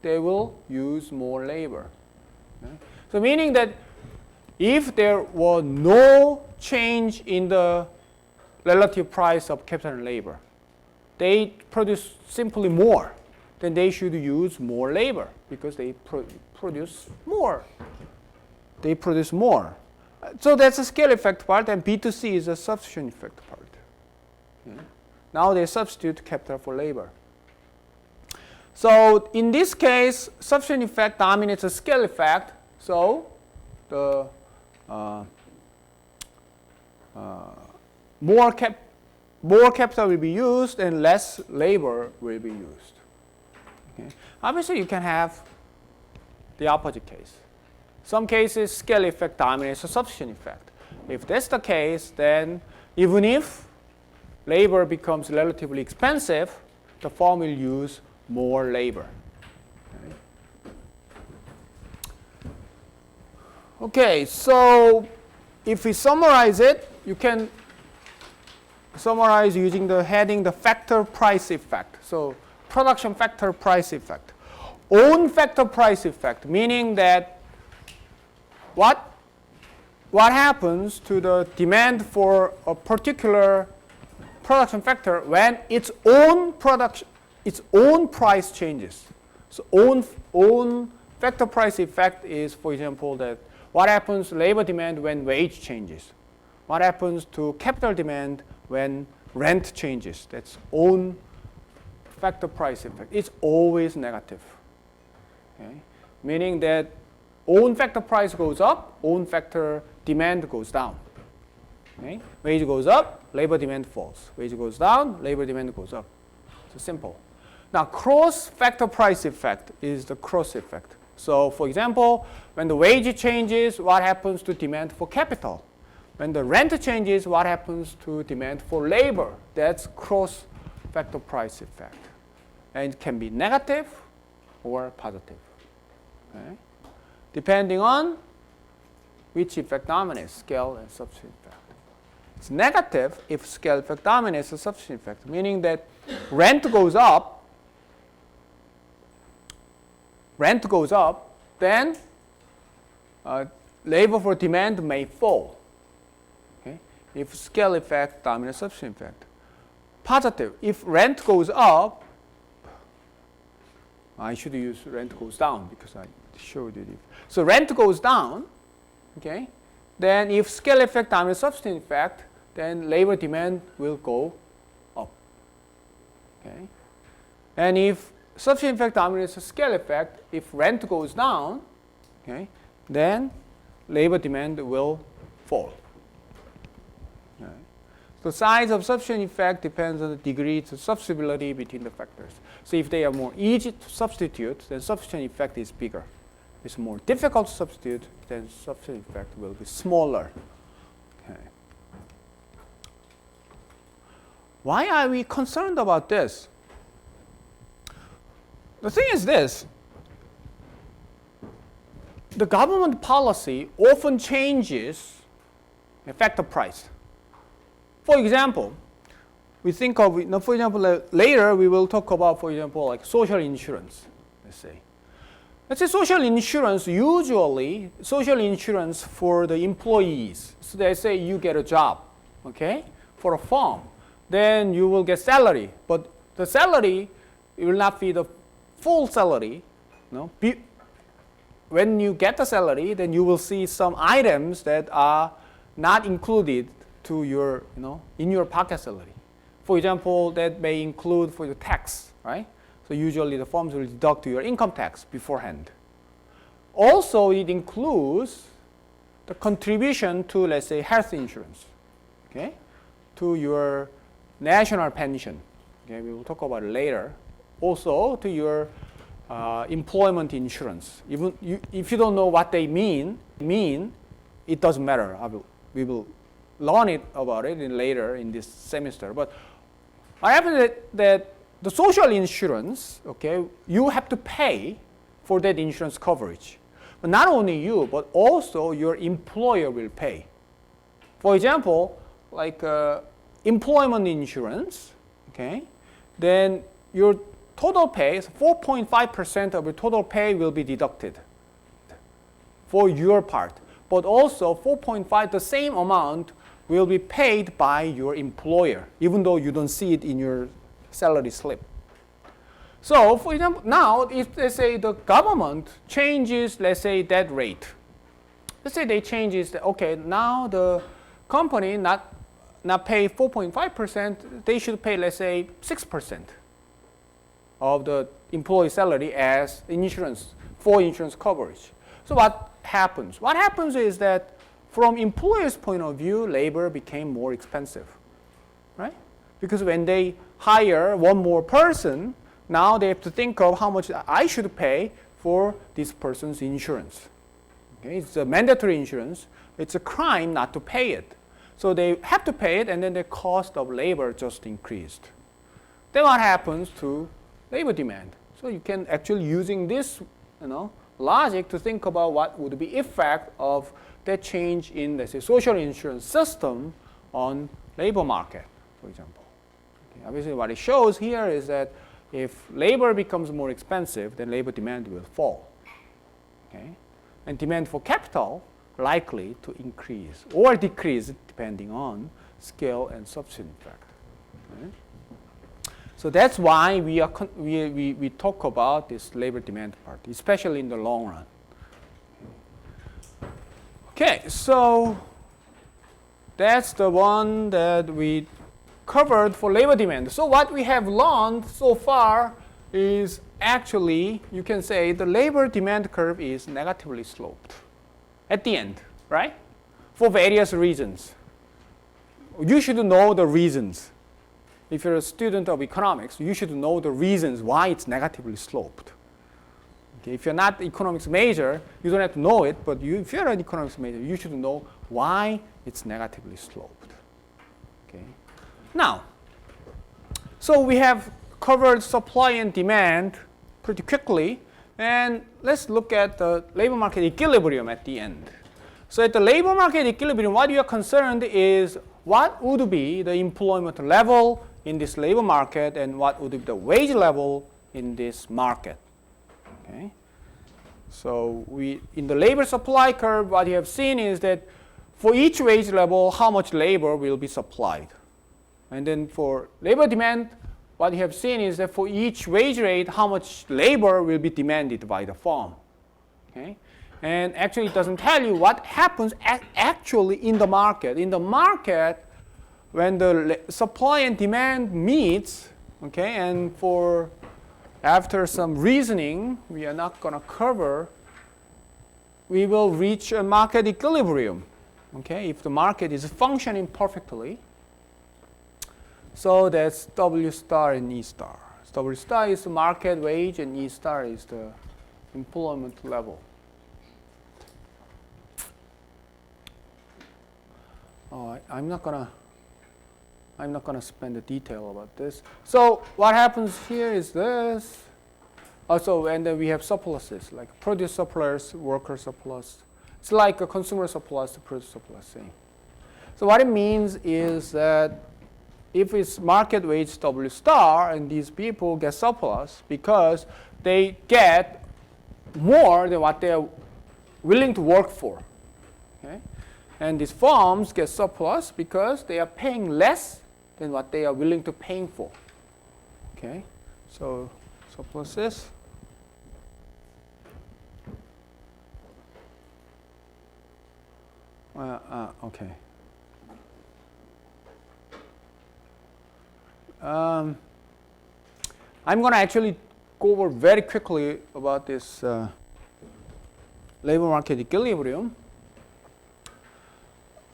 Speaker 1: they will use more labor. Okay? So meaning that if there were no change in the relative price of capital and labor, they produce simply more, then they should use more labor because they produce more. They produce more. So that's the scale effect part, and B to C is the substitution effect part. Okay. Now they substitute capital for labor. So in this case, substitution effect dominates the scale effect. So the more capital will be used and less labor will be used. Okay. Obviously, you can have the opposite case. Some cases, scale effect dominates the substitution effect. If that's the case, then even if labor becomes relatively expensive, the firm will use more labor. Okay, so if we summarize it, you can summarize using the heading the factor price effect. So production factor price effect. Own factor price effect, meaning that what happens to the demand for a particular production factor when its own price changes. So own factor price effect is, for example, that what happens to labor demand when wage changes? What happens to capital demand when rent changes? That's own factor price effect. It's always negative. Okay? Meaning that own factor price goes up, own factor demand goes down. Okay? Wage goes up, labor demand falls. Wage goes down, labor demand goes up. So simple. Now cross factor price effect is the cross effect. So for example, when the wage changes, what happens to demand for capital? When the rent changes, what happens to demand for labor? That's cross factor price effect. And it can be negative or positive. Okay? Depending on which effect dominates, scale and substitution effect. It's negative if scale effect dominates the substitution effect, meaning that rent goes up, then labor for demand may fall. Okay? If scale effect dominates substitution effect. Positive, if rent goes up, I should use rent goes down because I showed you. So rent goes down, then if scale effect dominates substitution effect, then labor demand will go Okay? And if sufficient effect dominates the scale effect, if rent goes down, okay, then labor demand will fall. Okay? The size of sufficient effect depends on the degree of substitutability between the factors. So if they are more easy to substitute, then sufficient effect is bigger. If it's more difficult to substitute, then sufficient effect will be smaller. Okay. Why are we concerned about this? The thing is this. The government policy often changes the factor price. For example, we think of, for example, later we will talk about, for example, like social insurance, let's say. Let's say social insurance, usually social insurance for the employees. So they say you get a job, okay, for a firm. Then you will get salary, but the salary will not be the full salary. No? When you get the salary, then you will see some items that are not included to your, in your pocket salary. For example, that may include for the tax, right? So usually the firms will deduct your income tax beforehand. Also, it includes the contribution to, let's say, health insurance, okay, to your national pension. Okay, we will talk about it later. Also, to your employment insurance. Even if you don't know what they mean, it doesn't matter. We will learn it about it later in this semester. But what happens is that the social insurance, okay, you have to pay for that insurance coverage. But not only you, but also your employer will pay. For example, like employment insurance, okay, then your total pay, 4.5% of your total pay will be deducted for your part. But also 4.5, the same amount will be paid by your employer, even though you don't see it in your salary slip. So, for example, now if let's say the government changes, let's say that rate. Let's say they change it, okay, now the company not pay 4.5%, they should pay, let's say, 6% of the employee salary as insurance, for insurance coverage. So what happens? What happens is that from employer's point of view, labor became more expensive, right? Because when they hire one more person, now they have to think of how much I should pay for this person's insurance. Okay? It's a mandatory insurance. It's a crime not to pay it. So they have to pay it, and then the cost of labor just increased. Then what happens to labor demand? So you can actually using this, logic to think about what would be effect of that change in, let's say, social insurance system on labor market, for example. Okay. Obviously, what it shows here is that if labor becomes more expensive, then labor demand will fall. Okay? And demand for capital likely to increase or decrease depending on scale and substitution effect. Okay? So that's why we talk about this labor demand part, especially in the long run. Okay, so that's the one that we covered for labor demand. So what we have learned so far is actually, you can say the labor demand curve is negatively sloped at the end, right? For various reasons. You should know the reasons. If you're a student of economics, you should know the reasons why it's negatively sloped. Okay, if you're not economics major, you don't have to know it, but if you're an economics major, you should know why it's negatively sloped. Okay. Now, so we have covered supply and demand pretty quickly, and let's look at the labor market equilibrium at the end. So at the labor market equilibrium, what you are concerned is what would be the employment level in this labor market and what would be the wage level in this market. Okay. So in the labor supply curve, what you have seen is that for each wage level, how much labor will be supplied. And then for labor demand, what you have seen is that for each wage rate, how much labor will be demanded by the firm. Okay? And actually, it doesn't tell you what happens actually in the market. In the market, when the supply and demand meets, Okay, and for after some reasoning, we are not going to cover, we will reach a market equilibrium. Okay, if the market is functioning perfectly. So that's W star and E star. W star is the market wage and E star is the employment level. Oh, I'm not gonna spend the detail about this. So what happens here is this. Also, and then we have surpluses like produce surplus, worker surplus. It's like a consumer surplus, the produce surplus thing. So what it means is that if it's market wage W star and these people get surplus because they get more than what they're willing to work for. Okay? And these firms get surplus because they are paying less than what they are willing to pay for. Okay? So surpluses. Okay. I'm going to actually go over very quickly about this labor market equilibrium.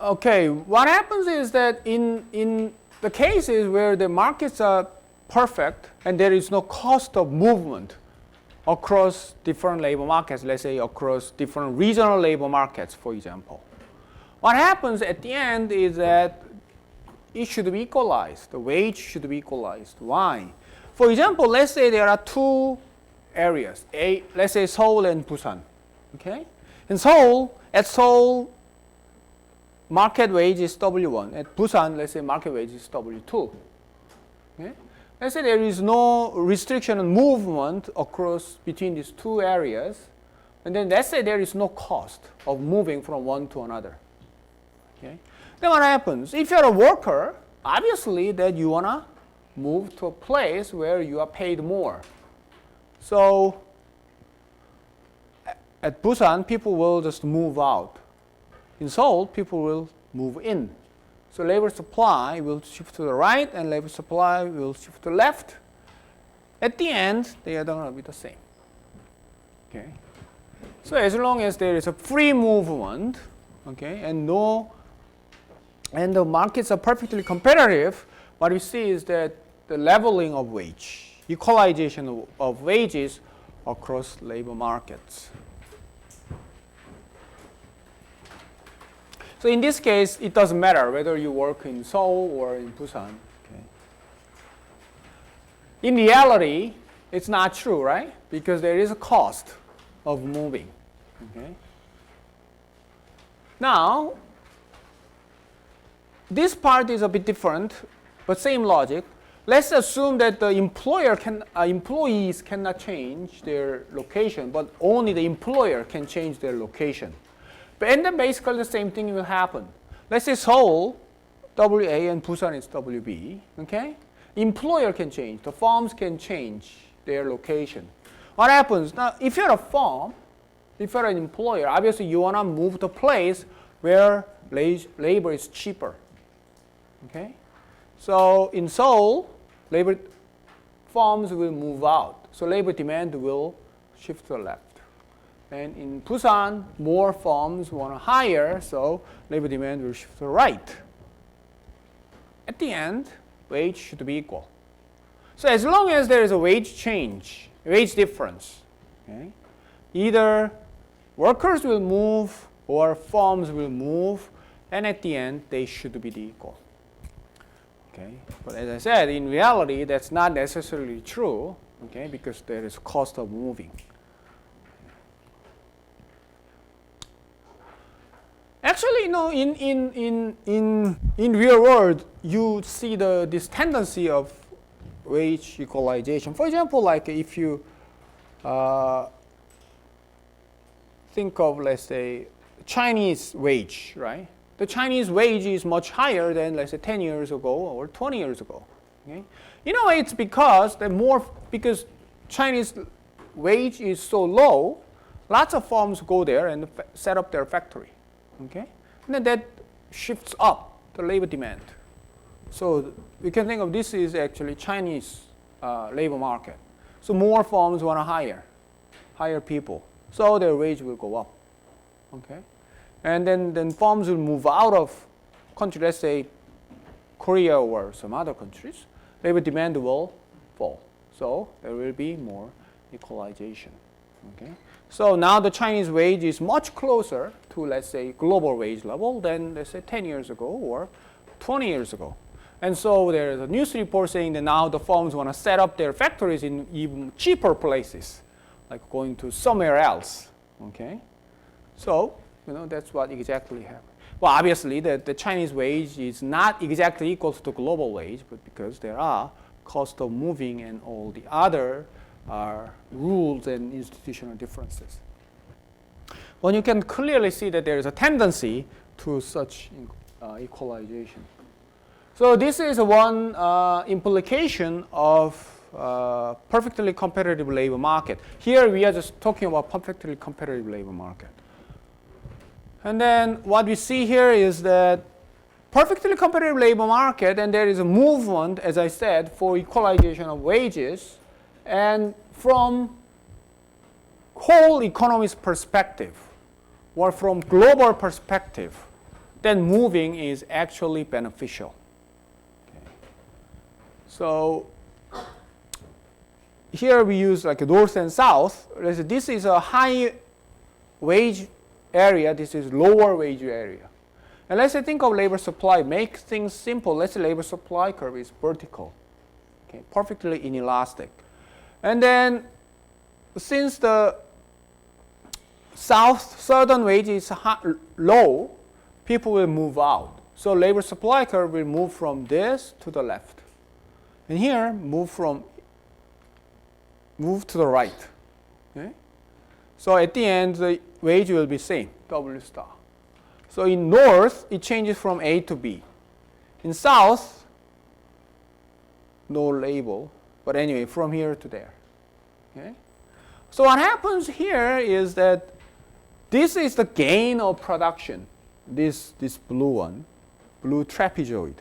Speaker 1: Okay, what happens is that in the cases where the markets are perfect and there is no cost of movement across different labor markets, let's say across different regional labor markets, for example, what happens at the end is that it should be equalized. The wage should be equalized. Why? For example, let's say there are two areas, let's say Seoul and Busan. Okay? In Seoul, at Seoul, market wage is W1. At Busan, let's say market wage is W2. Okay? Let's say there is no restriction on movement across between these two areas. And then let's say there is no cost of moving from one to another. Okay? Then what happens? If you're a worker, obviously that you want to move to a place where you are paid more. So at Busan, people will just move out. In Seoul, people will move in. So labor supply will shift to the right and labor supply will shift to the left. At the end, they are going to be the same. Okay? So as long as there is a free movement, okay, and the markets are perfectly competitive, what we see is that the leveling of wage, equalization of wages across labor markets. So in this case, it doesn't matter whether you work in Seoul or in Busan. Okay. In reality, it's not true, right? Because there is a cost of moving. Okay. Now, this part is a bit different, but same logic. Let's assume that the employees cannot change their location, but only the employer can change their location. And then basically the same thing will happen. Let's say Seoul, WA, and Busan is WB. Okay? Employer can change. The firms can change their location. What happens? Now, if you're a firm, if you're an employer, obviously you want to move to a place where labor is cheaper. Okay? So in Seoul, labor firms will move out. So labor demand will shift to the left. And in Busan, more firms want to hire, so labor demand will shift to the right. At the end, wage should be equal. So as long as there is a wage change, wage difference, okay, either workers will move or firms will move, and at the end, they should be equal. Okay? But as I said, in reality, that's not necessarily true, okay, because there is cost of moving. Actually, in real world, you see this tendency of wage equalization. For example, like if you think of, let's say, Chinese wage, right? The Chinese wage is much higher than, let's say, 10 years ago or 20 years ago. Okay? It's because because Chinese wage is so low, lots of firms go there and set up their factory. Okay? And then that shifts up the labor demand. So we can think of this is actually Chinese labor market. So more firms want to hire people. So their wage will go up. Okay? And then firms will move out of country, let's say Korea or some other countries. Labor demand will fall. So there will be more equalization. Okay? So now the Chinese wage is much closer to, let's say, global wage level than, let's say, 10 years ago or 20 years ago. And so there is a news report saying that now the firms want to set up their factories in even cheaper places, like going to somewhere else. Okay? So, that's what exactly happened. Well, obviously, the Chinese wage is not exactly equal to the global wage, but because there are cost of moving and all the other rules and institutional differences. Well, you can clearly see that there is a tendency to such equalization. So this is one implication of perfectly competitive labor market. Here we are just talking about perfectly competitive labor market. And then what we see here is that perfectly competitive labor market, and there is a movement, as I said, for equalization of wages. And from whole economy's perspective, or from global perspective, then moving is actually beneficial. Okay. So here we use like north and south. This is a high wage area. This is lower wage area. And let's say think of labor supply. Make things simple. Let's say labor supply curve is vertical, okay, perfectly inelastic. And then since the southern wage is low, people will move out. So labor supply curve will move from this to the left. And here, move to the right. Okay? So at the end, the wage will be same, W star. So in north, it changes from A to B. In south, no label. But anyway, from here to there. Okay? So what happens here is that this is the gain of production. This blue one, blue trapezoid,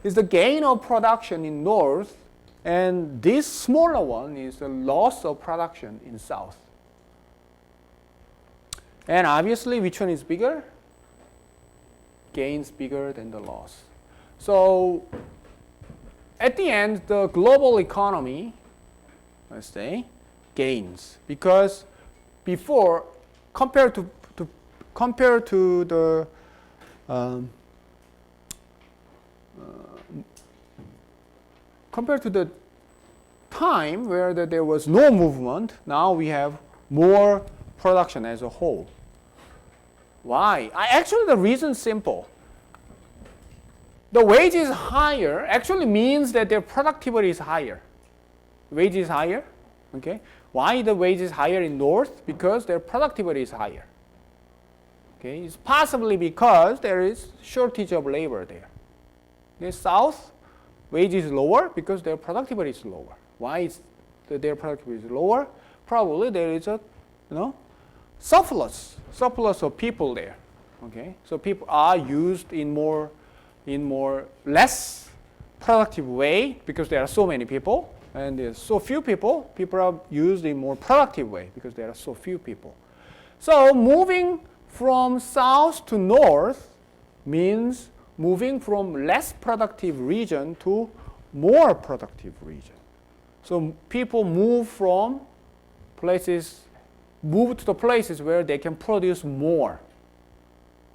Speaker 1: is the gain of production in north, and this smaller one is the loss of production in south. And obviously, which one is bigger? Gains bigger than the loss. So at the end, the global economy, let's say, gains, because before, compared to the time where there was no movement, now we have more production as a whole. Why? Actually, the reason is simple. The wage is higher actually means that their productivity is higher. Wage is higher. Okay. Why the wage is higher in north? Because their productivity is higher. Okay. It's possibly because there is shortage of labor there. Okay. South, wage is lower because their productivity is lower. Why is their productivity is lower? Probably there is a surplus of people there. Okay. So people are used in less productive way because there are so many people, and there's so few people. People are used in more productive way because there are so few people. So moving from south to north means moving from less productive region to more productive region. So people move to the places where they can produce more.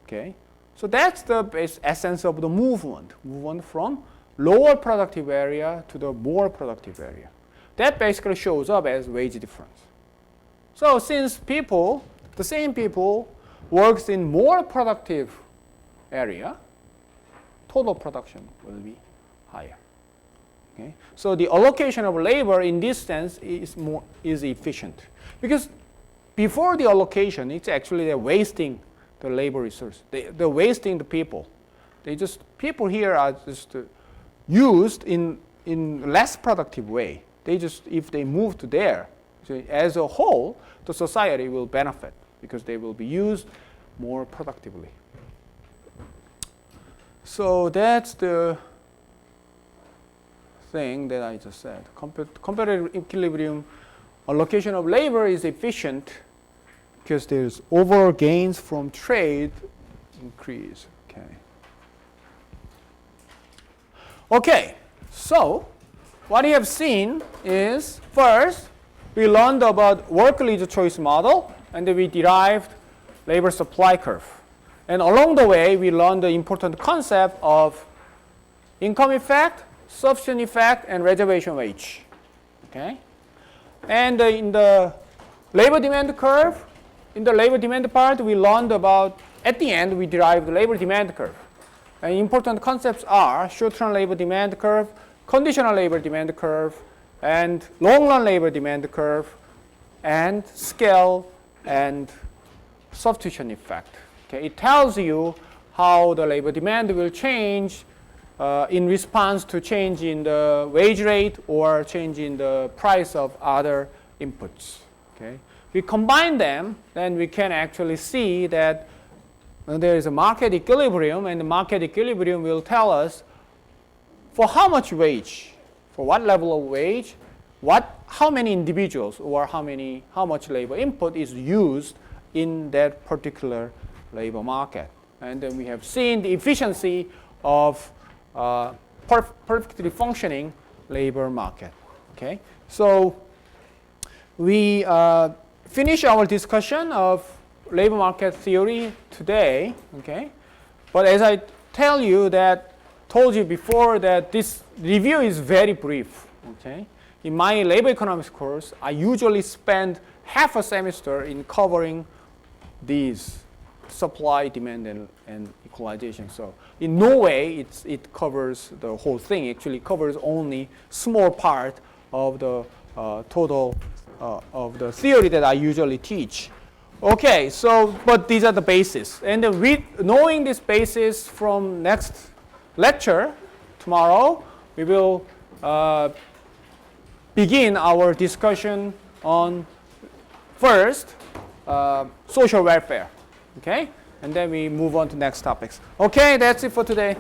Speaker 1: Okay? So that's the essence of the movement from lower productive area to the more productive area. That basically shows up as wage difference. So since the same people works in more productive area, total production will be higher. Okay? So the allocation of labor in this sense is efficient. Because before the allocation, it's actually they're wasting the labor resource. They're wasting the people. People here are just used in less productive way. If they move to there, so as a whole, the society will benefit because they will be used more productively. So that's the thing that I just said. Competitive equilibrium allocation of labor is efficient because there's overall gains from trade increase. Okay, so what you have seen is first we learned about work leisure choice model and then we derived labor supply curve. And along the way we learned the important concept of income effect, substitution effect, and reservation wage. Okay? And in the labor demand curve, in the labor demand part we learned about, at the end we derived the labor demand curve. And important concepts are short-term labor demand curve, conditional labor demand curve, and long-run labor demand curve, and scale and substitution effect. Okay, it tells you how the labor demand will change in response to change in the wage rate or change in the price of other inputs. Okay, we combine them, then we can actually see that there is a market equilibrium, and the market equilibrium will tell us for how much wage, for what level of wage, how many individuals or how much labor input is used in that particular labor market. And then we have seen the efficiency of perfectly functioning labor market. Okay, so we finish our discussion of labor market theory today. Okay, but as I told you before that this review is very brief. Okay, in my labor economics course, I usually spend half a semester in covering these supply, demand, and equalization. So in no way it covers the whole thing. Actually, it covers only small part of the total of the theory that I usually teach. Okay, so but these are the bases, and knowing this basis from next lecture tomorrow, we will begin our discussion on first social welfare. Okay, and then we move on to next topics. Okay, that's it for today.